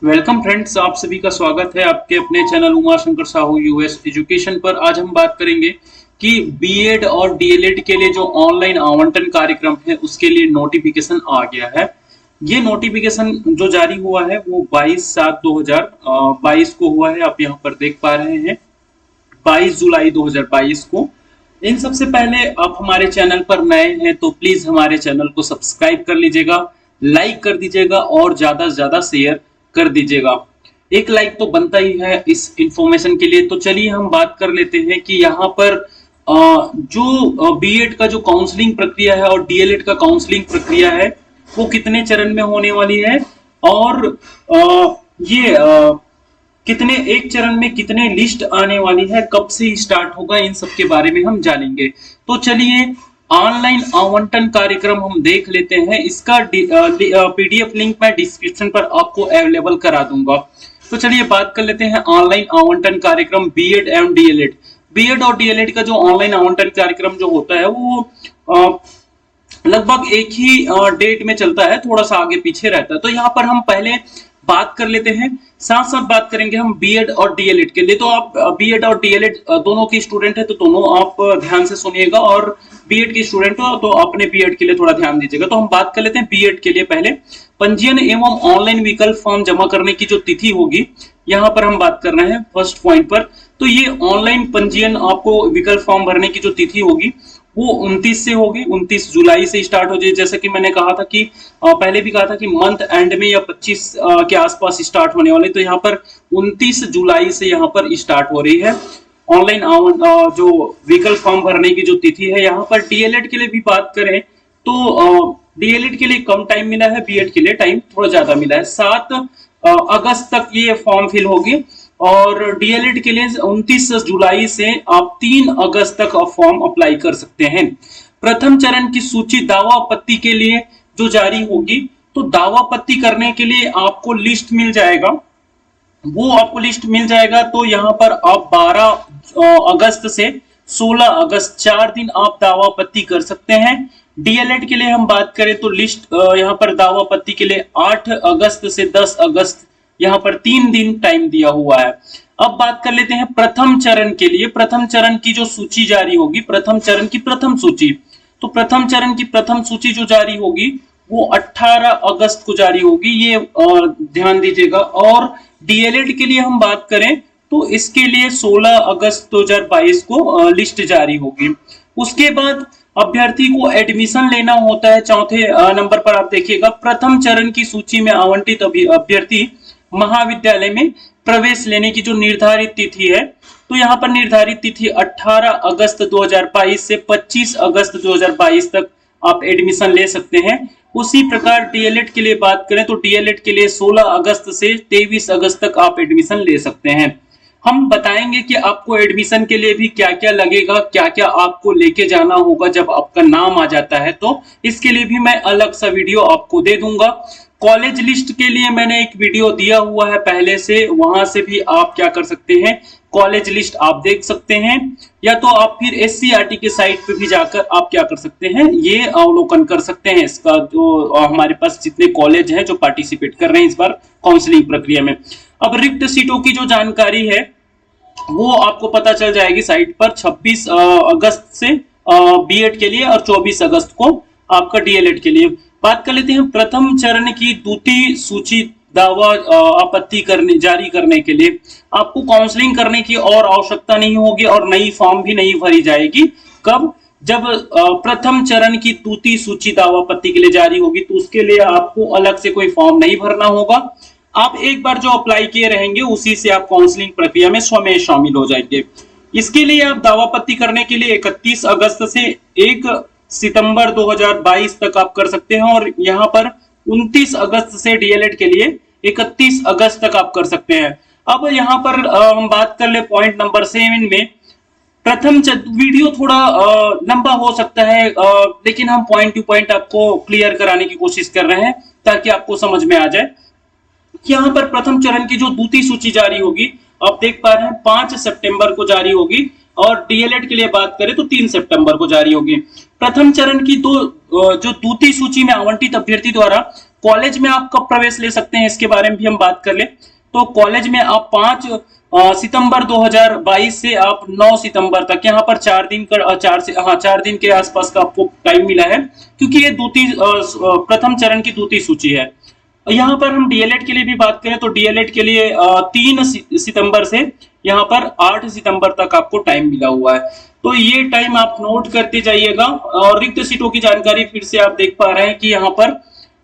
Welcome friends, आप सभी का स्वागत है आपके अपने channel Uma Shankar Sahu US education पर। आज हम बात करेंगे कि बीएड और डीएलएड के लिए जो ऑनलाइन आवंटन कार्यक्रम है उसके लिए नोटिफिकेशन आ गया है। ये नोटिफिकेशन जो जारी हुआ है वो 22/7/2022 को हुआ है। आप यहाँ पर देख पा रहे हैं 22 जुलाई 2022 को। इन सबसे पहले आप हमारे चैनल पर नए हैं तो प्लीज हमारे चैनल को सब्सक्राइब कर लीजिएगा, लाइक कर दीजिएगा और ज्यादा से ज्यादा शेयर कर दीजिएगा। एक लाइक तो बनता ही है इस इंफॉर्मेशन के लिए। तो चलिए हम बात कर लेते हैं कि यहाँ पर जो बीएड का जो काउंसलिंग प्रक्रिया है और डीएलएड का काउंसलिंग प्रक्रिया है वो कितने चरण में होने वाली है और ये कितने एक चरण में कितने लिस्ट आने वाली है, कब से स्टार्ट होगा, इन सब के बारे में हम जानेंगे। तो चलिए ऑनलाइन आवंटन कार्यक्रम हम देख लेते हैं। इसका पीडीएफ लिंक मैं डिस्क्रिप्शन पर आपको अवेलेबल करा दूंगा। तो चलिए बात कर लेते हैं ऑनलाइन आवंटन कार्यक्रम बीएड एवं डीएलएड। बीएड और डीएलएड का जो ऑनलाइन आवंटन कार्यक्रम जो होता है वो लगभग एक ही डेट में चलता है, थोड़ा सा आगे पीछे रहता है। तो यहाँ पर हम पहले बात कर लेते हैं, साथ साथ बात करेंगे हम बीएड और डीएलएड के लिए। तो आप बीएड और डीएलएड दोनों के स्टूडेंट है तो दोनों आप ध्यान से सुनिएगा, और बीएड के स्टूडेंट हो तो अपने बीएड के लिए थोड़ा ध्यान दीजिएगा। तो हम बात कर लेते हैं बीएड के लिए। पहले पंजीयन एवं ऑनलाइन विकल्प फॉर्म जमा करने की जो तिथि होगी, यहाँ पर हम बात कर रहे हैं फर्स्ट पॉइंट पर। तो ये ऑनलाइन पंजीयन आपको विकल्प फॉर्म भरने की जो तिथि होगी वो 29 से होगी, 29 जुलाई से स्टार्ट हो जाए। जैसा कि मैंने कहा था कि पहले भी कहा था कि मंथ एंड में या 25 के आसपास स्टार्ट होने वाले, तो यहाँ पर 29 जुलाई से यहाँ पर स्टार्ट हो रही है ऑनलाइन जो विकल्प फॉर्म भरने की जो तिथि है। यहाँ पर डीएलएड के लिए भी बात करें तो डीएलएड के लिए कम टाइम मिला है, बीएड के लिए टाइम थोड़ा ज्यादा मिला है। 7 अगस्त तक ये फॉर्म फिल होगी और डीएलएड के लिए 29 जुलाई से आप 3 अगस्त तक फॉर्म अप्लाई कर सकते हैं। प्रथम चरण की सूची दावा आपत्ति के लिए जो जारी होगी, तो दावा आपत्ति करने के लिए आपको लिस्ट मिल जाएगा, वो आपको लिस्ट मिल जाएगा। तो यहाँ पर आप 12 अगस्त से 16 अगस्त 4 दिन आप दावा आपत्ति कर सकते हैं। डीएलएड के लिए हम बात करें तो लिस्ट यहाँ पर दावा आपत्ति के लिए 8 अगस्त से 10 अगस्त, यहाँ पर 3 दिन टाइम दिया हुआ है। अब बात कर लेते हैं प्रथम चरण के लिए। प्रथम चरण की जो सूची जारी होगी, प्रथम चरण की प्रथम सूची, तो प्रथम चरण की प्रथम सूची जो जारी होगी वो 18 अगस्त को जारी होगी, ये ध्यान दीजिएगा। और डीएलएड के लिए हम बात करें तो इसके लिए 16 अगस्त 2022 को लिस्ट जारी होगी। उसके बाद अभ्यर्थी को एडमिशन लेना होता है। चौथे नंबर पर आप देखिएगा, प्रथम चरण की सूची में आवंटित अभ्यर्थी महाविद्यालय में प्रवेश लेने की जो निर्धारित तिथि है, तो यहाँ पर निर्धारित तिथि 18 अगस्त 2022 से 25 अगस्त 2022 तक आप एडमिशन ले सकते हैं। उसी प्रकार डीएलएड के लिए बात करें तो डीएलएड के लिए 16 अगस्त से 23 अगस्त तक आप एडमिशन ले सकते हैं। हम बताएंगे कि आपको एडमिशन के लिए भी क्या क्या लगेगा, क्या क्या आपको लेके जाना होगा जब आपका नाम आ जाता है, तो इसके लिए भी मैं अलग सा वीडियो आपको दे दूंगा। कॉलेज लिस्ट के लिए मैंने एक वीडियो दिया हुआ है पहले से, वहां से भी आप क्या कर सकते हैं, कॉलेज लिस्ट आप देख सकते हैं, या तो आप फिर एससीईआरटी के साइट पे भी जाकर आप क्या कर सकते हैं, ये अवलोकन कर सकते हैं इसका, जो हमारे पास जितने कॉलेज हैं जो पार्टिसिपेट कर रहे हैं इस बार काउंसलिंग प्रक्रिया में। अब रिक्त सीटों की जो जानकारी है वो आपको पता चल जाएगी साइट पर 26 अगस्त से बीएड के लिए और 24 अगस्त को आपका डीएलएड के लिए। बात कर लेते हैं प्रथम चरण की द्वितीय सूची दावा आपत्ति जारी करने के लिए आपको काउंसलिंग करने की और आवश्यकता नहीं होगी और नई फॉर्म भी नहीं भरी जाएगी। कब? जब प्रथम चरण की द्वितीय सूची दावा आपत्ति के लिए जारी होगी, तो उसके लिए आपको अलग से कोई फॉर्म नहीं भरना होगा। आप एक बार जो अप्लाई किए रहेंगे उसी से आप काउंसलिंग प्रक्रिया में स्वयं शामिल हो जाएंगे। इसके लिए आप दावा आपत्ति करने के लिए 31 अगस्त से 1 सितंबर 2022 तक आप कर सकते हैं, और यहाँ पर 29 अगस्त से डीएलएड के लिए 31 अगस्त तक आप कर सकते हैं। अब यहाँ पर हम बात कर ले पॉइंट नंबर 7 में। प्रथम वीडियो थोड़ा लंबा हो सकता है, लेकिन हम पॉइंट टू पॉइंट आपको क्लियर कराने की कोशिश कर रहे हैं ताकि आपको समझ में आ जाए। यहाँ पर प्रथम चरण की जो द्वितीय सूची जारी होगी, आप देख पा रहे हैं 5 सितंबर को जारी होगी, और डीएलएड के लिए बात करें तो 3 सितंबर को जारी होगी। प्रथम चरण की जो द्वितीय सूची में आवंटित अभ्यर्थी द्वारा कॉलेज में आप कब प्रवेश ले सकते हैं इसके बारे में भी हम बात कर ले। तो कॉलेज में आप 5 सितंबर 2022 से आप 9 सितंबर तक, यहाँ पर 4 दिन का 4 दिन के आसपास का आपको टाइम मिला है, क्योंकि ये प्रथम चरण की द्वितीय सूची है। यहाँ पर हम डीएलएड के लिए भी बात करें तो डीएलएड के लिए 3 सितंबर से यहाँ पर 8 सितंबर तक आपको टाइम मिला हुआ है। तो ये टाइम आप नोट करते जाइएगा। और रिक्त सीटों की जानकारी फिर से आप देख पा रहे हैं कि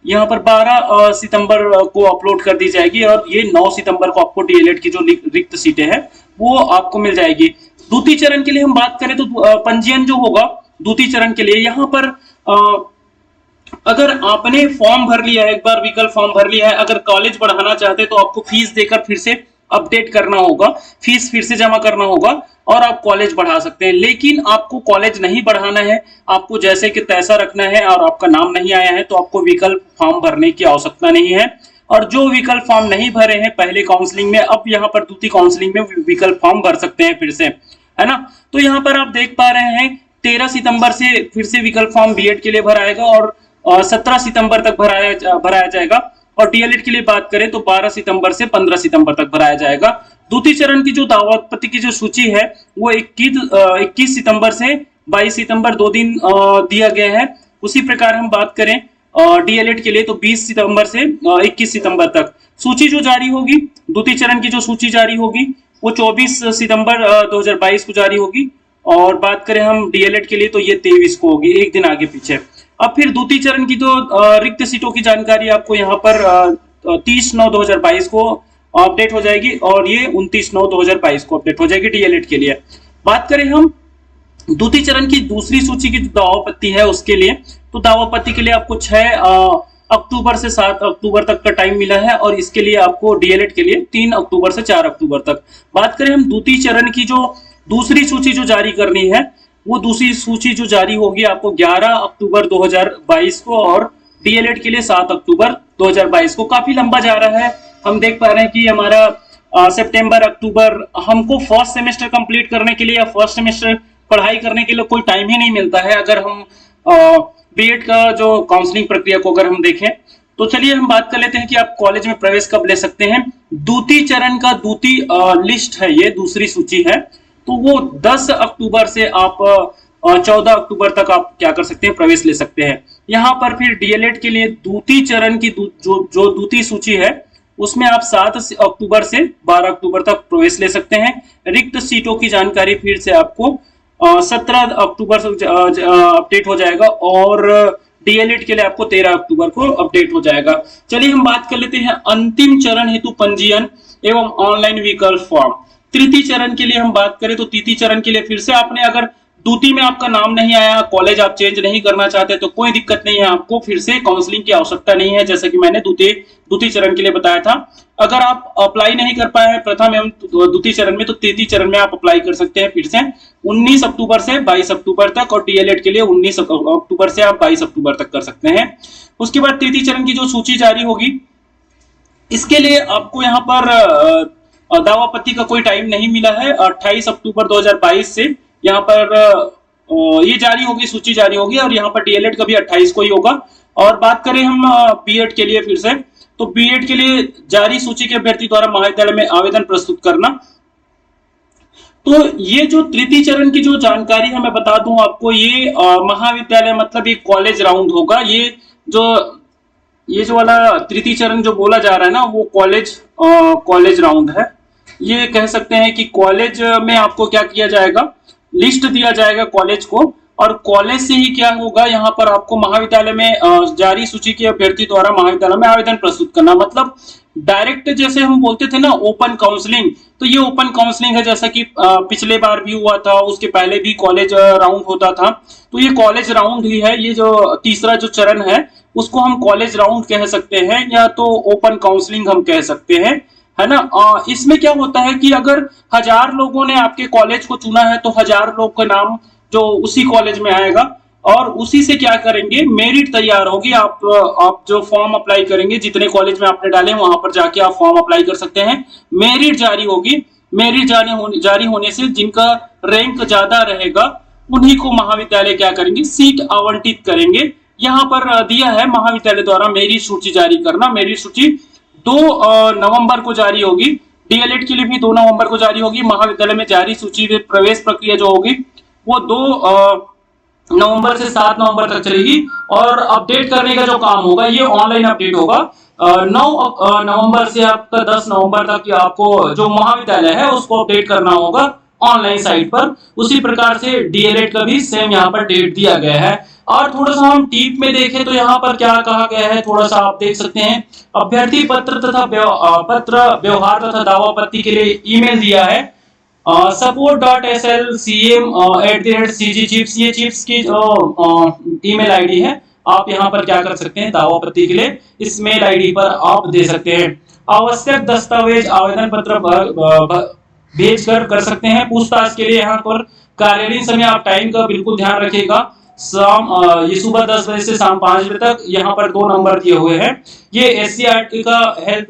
यहाँ पर 12 सितंबर को अपलोड कर दी जाएगी और ये 9 सितंबर को आपको डीएलएड की जो रिक्त सीटें हैं वो आपको मिल जाएगी। द्वितीय चरण के लिए हम बात करें तो पंजीयन जो होगा द्वितीय चरण के लिए, यहाँ पर अगर आपने फॉर्म भर लिया है, एक बार विकल्प फॉर्म भर लिया है, अगर कॉलेज बढ़ाना चाहते हैं तो आपको फीस देकर फिर से अपडेट करना होगा, फीस फिर से जमा करना होगा और आप कॉलेज बढ़ा सकते हैं। लेकिन आपको कॉलेज नहीं बढ़ाना है, आपको जैसे कि तैसा रखना है और आपका नाम नहीं आया है तो आपको विकल्प फॉर्म भरने की आवश्यकता नहीं है। और जो विकल्प फॉर्म नहीं भरे हैं पहले काउंसलिंग में, अब यहाँ पर द्वितीय काउंसलिंग में विकल्प फॉर्म भर सकते हैं फिर से, है ना। तो यहाँ पर आप देख पा रहे हैं 13 सितंबर से फिर से विकल्प फॉर्म बीएड के लिए भराएगा और 17 सितंबर तक भराया जाएगा। और डीएलएड के लिए बात करें तो 12 सितंबर से 15 सितंबर तक भराया जाएगा। द्वितीय चरण की जो दावापत्ति की जो सूची है वो 21 सितंबर से 22 सितंबर 2 दिन दिया गया है। उसी प्रकार हम बात करें डीएलएड के लिए तो 20 सितंबर से 21 सितंबर तक सूची जो जारी होगी, द्वितीय चरण की जो सूची जारी होगी वो 24 सितंबर 2022 को जारी होगी। और बात करें हम डीएलएड के लिए तो ये 23 को होगी, एक दिन आगे पीछे। अब फिर द्वितीय चरण की जो रिक्त सीटों की जानकारी आपको यहाँ पर 30/9/2022 को अपडेट हो जाएगी और ये 29/9/2022 को अपडेट हो जाएगी डीएलएड के लिए। बात करें हम द्वितीय चरण की दूसरी सूची की दावापत्ति है उसके लिए, तो दावापत्ति के लिए आपको 6 अक्टूबर से 7 अक्टूबर तक का टाइम मिला है और इसके लिए आपको डीएलएड के लिए 3 अक्टूबर से 4 अक्टूबर तक। बात करें हम द्वितीय चरण की जो दूसरी सूची जो जारी करनी है, वो दूसरी सूची जो जारी होगी आपको 11 अक्टूबर 2022 को और डीएलएड के लिए 7 अक्टूबर 2022 को। काफी लंबा जा रहा है, हम देख पा रहे हैं कि हमारा सितंबर अक्टूबर, हमको फर्स्ट सेमेस्टर कंप्लीट करने के लिए या फर्स्ट सेमेस्टर पढ़ाई करने के लिए कोई टाइम ही नहीं मिलता है। अगर हम बीएड का जो काउंसलिंग प्रक्रिया को अगर हम देखें तो चलिए हम बात कर लेते हैं कि आप कॉलेज में प्रवेश कब ले सकते हैं। द्वितीय चरण का द्वितीय लिस्ट है, ये दूसरी सूची है, तो वो 10 अक्टूबर से आप 14 अक्टूबर तक आप क्या कर सकते हैं, प्रवेश ले सकते हैं। यहाँ पर फिर डीएलएड के लिए द्वितीय चरण की जो द्वितीय सूची है उसमें आप 7 अक्टूबर से 12 अक्टूबर तक प्रवेश ले सकते हैं। रिक्त सीटों की जानकारी फिर से आपको 17 अक्टूबर से अपडेट हो जाएगा और डीएलएड के लिए आपको 13 अक्टूबर को अपडेट हो जाएगा। चलिए हम बात कर लेते हैं अंतिम चरण हेतु पंजीयन एवं ऑनलाइन विकल्प फॉर्म। तृतीय चरण के लिए हम बात करें तो तृतीय चरण के लिए फिर से आपने अगर द्वितीय में आपका नाम नहीं आया, कॉलेज आप चेंज नहीं करना चाहते तो कोई दिक्कत नहीं है, आपको फिर से काउंसलिंग की आवश्यकता नहीं है, जैसा कि मैंने द्वितीय चरण के लिए बताया था। अगर आप अप्लाई नहीं कर पाए हैं प्रथम एवं द्वितीय चरण में तो तृतीय चरण में आप अप्लाई कर सकते हैं फिर से 19 अक्टूबर से 22 अक्टूबर तक और डीएलएड के लिए 19 अक्टूबर से आप 22 अक्टूबर तक कर सकते हैं। उसके बाद तृतीय चरण की जो सूची जारी होगी इसके लिए आपको यहाँ पर दावापत्ति का कोई टाइम नहीं मिला है। 28 अक्टूबर 2022 से यहाँ पर ये जारी होगी, सूची जारी होगी और यहाँ पर डीएलएड का भी 28 को ही होगा। और बात करें हम बीएड के लिए फिर से, तो बीएड के लिए जारी सूची के अभ्यर्थी द्वारा महाविद्यालय में आवेदन प्रस्तुत करना। तो ये जो तृतीय चरण की जो जानकारी है मैं बता दूं आपको, ये महाविद्यालय मतलब ये कॉलेज राउंड होगा। ये जो वाला तृतीय चरण जो बोला जा रहा है ना वो कॉलेज राउंड है। ये कह सकते हैं कि कॉलेज में आपको क्या किया जाएगा, लिस्ट दिया जाएगा कॉलेज को और कॉलेज से ही क्या होगा, यहाँ पर आपको महाविद्यालय में जारी सूची के अभ्यर्थी द्वारा महाविद्यालय में आवेदन प्रस्तुत करना। मतलब डायरेक्ट जैसे हम बोलते थे ना ओपन काउंसलिंग, तो ये ओपन काउंसलिंग है, जैसा कि पिछले बार भी हुआ था, उसके पहले भी कॉलेज राउंड होता था, तो ये कॉलेज राउंड ही है। ये जो तीसरा जो चरण है उसको हम कॉलेज राउंड कह सकते हैं या तो ओपन काउंसलिंग हम कह सकते हैं, है ना। इसमें क्या होता है कि अगर 1000 लोगों ने आपके कॉलेज को चुना है तो 1000 लोग का नाम जो उसी कॉलेज में आएगा और उसी से क्या करेंगे, मेरिट तैयार होगी। आप जो फॉर्म अप्लाई करेंगे, जितने कॉलेज में आपने डाले वहां पर जाके आप फॉर्म अप्लाई कर सकते हैं। मेरिट जारी होगी, मेरिट जारी होने से जिनका रैंक ज्यादा रहेगा उन्हीं को महाविद्यालय क्या करेंगे, सीट आवंटित करेंगे। यहाँ पर दिया है महाविद्यालय द्वारा मेरी सूची जारी करना। मेरी सूची 2 नवंबर को जारी होगी। डीएलएड के लिए भी 2 नवंबर को जारी होगी। महाविद्यालय में जारी सूची में प्रवेश प्रक्रिया जो होगी वो 2 नवंबर से 7 नवंबर तक चलेगी। और अपडेट करने का जो काम होगा ये ऑनलाइन अपडेट होगा। 9 नवंबर से आपका 10 नवंबर तक आपको जो महाविद्यालय है उसको अपडेट करना होगा ऑनलाइन साइट पर। उसी प्रकार से डीएलएड का भी सेम यहाँ पर डेट दिया गया है। और थोड़ा सा हम टीप में देखें तो यहाँ पर क्या कहा गया है, थोड़ा सा आप देख सकते हैं। अभ्यर्थी पत्र तथा पत्र व्यवहार तथा दावापत्ति के लिए ईमेल दिया है support.slcm@cgchips। ये चिप्स की ईमेल आईडी है। आप यहाँ पर क्या कर सकते हैं, दावापत्ति के लिए इस मेल आईडी पर आप दे सकते हैं। आवश्यक दस्तावेज आवेदन पत्र भेज कर सकते हैं। पूछताछ के लिए यहाँ पर कार्यालयीन समय आप टाइम का बिल्कुल ध्यान रखिएगा। ये सुबह 10 बजे से शाम 5 बजे तक। यहाँ पर 2 नंबर दिए हुए हैं। ये एससीईआरटी का हेल्प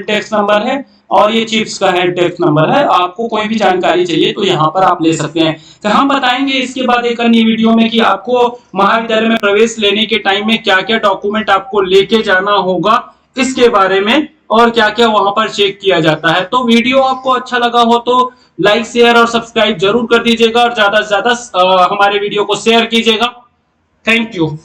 डेस्क नंबर है और ये चिप्स का हेल्प डेस्क नंबर है। आपको कोई भी जानकारी चाहिए तो यहाँ पर आप ले सकते हैं। तो हम बताएंगे इसके बाद एक अन्य वीडियो में कि आपको महाविद्यालय में प्रवेश लेने के टाइम में क्या क्या डॉक्यूमेंट आपको लेके जाना होगा इसके बारे में, और क्या क्या वहां पर चेक किया जाता है। तो वीडियो आपको अच्छा लगा हो तो लाइक शेयर और सब्सक्राइब जरूर कर दीजिएगा और ज्यादा से ज्यादा हमारे वीडियो को शेयर कीजिएगा। Thank you.